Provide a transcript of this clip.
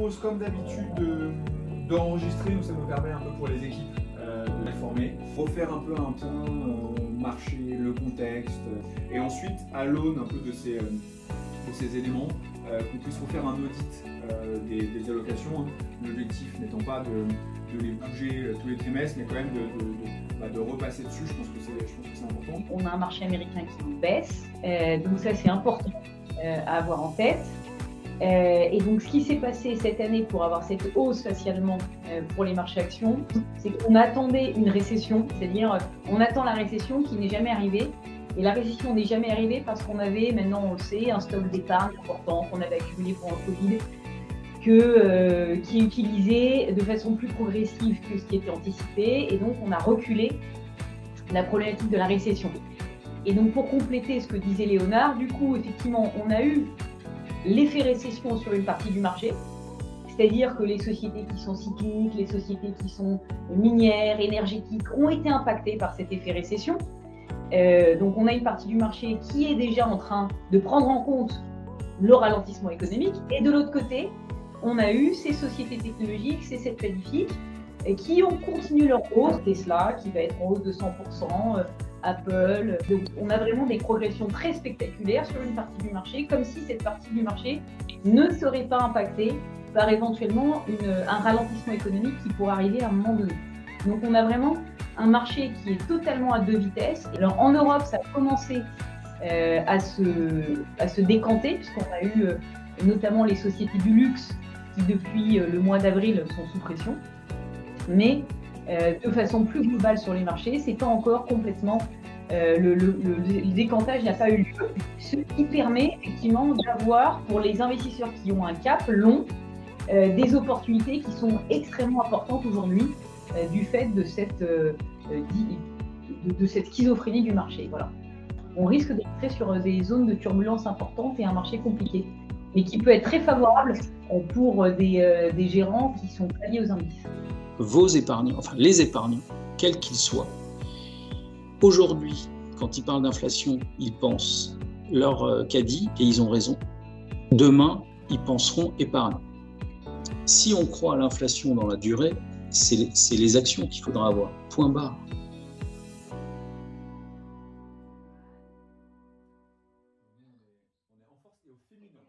propose comme d'habitude d'enregistrer, donc ça nous permet un peu pour les équipes de les former, refaire un peu un point marché, le contexte, et ensuite à l'aune un peu de ces éléments, qu'on puisse refaire un audit des allocations, l'objectif n'étant pas de les bouger tous les trimestres, mais quand même de repasser dessus. Je pense que c'est important. On a un marché américain qui baisse, donc ça c'est important à avoir en tête. Et donc ce qui s'est passé cette année pour avoir cette hausse facialement pour les marchés actions, c'est qu'on attendait une récession, c'est-à-dire on attend la récession qui n'est jamais arrivée. Et la récession n'est jamais arrivée parce qu'on avait, maintenant on le sait, un stock d'épargne important qu'on avait accumulé pendant le Covid, qui est utilisé de façon plus progressive que ce qui était anticipé. Et donc on a reculé la problématique de la récession. Et donc pour compléter ce que disait Léonard, du coup effectivement on a eu l'effet récession sur une partie du marché, c'est-à-dire que les sociétés qui sont cycliques, les sociétés qui sont minières, énergétiques ont été impactées par cet effet récession. Donc on a une partie du marché qui est déjà en train de prendre en compte le ralentissement économique, et de l'autre côté, on a eu ces sociétés technologiques, ces 7 magnifiques, qui ont continué leur hausse, Tesla qui va être en hausse de 100%, Apple. Donc on a vraiment des progressions très spectaculaires sur une partie du marché, comme si cette partie du marché ne serait pas impactée par éventuellement un ralentissement économique qui pourrait arriver à un moment donné. Donc on a vraiment un marché qui est totalement à deux vitesses. Alors en Europe, ça a commencé à se décanter, puisqu'on a eu notamment les sociétés du luxe qui depuis le mois d'avril sont sous pression. Mais de façon plus globale sur les marchés, c'est pas encore complètement le décantage n'a pas eu lieu, ce qui permet effectivement d'avoir pour les investisseurs qui ont un cap long des opportunités qui sont extrêmement importantes aujourd'hui du fait de cette schizophrénie du marché. Voilà. On risque d'entrer sur des zones de turbulence importantes et un marché compliqué, mais qui peut être très favorable pour des gérants qui sont pas liés aux indices. Vos épargnants, enfin les épargnants, quels qu'ils soient, aujourd'hui, quand ils parlent d'inflation, ils pensent leur caddie, et ils ont raison. Demain, ils penseront épargne. Si on croit à l'inflation dans la durée, c'est les actions qu'il faudra avoir. Point barre.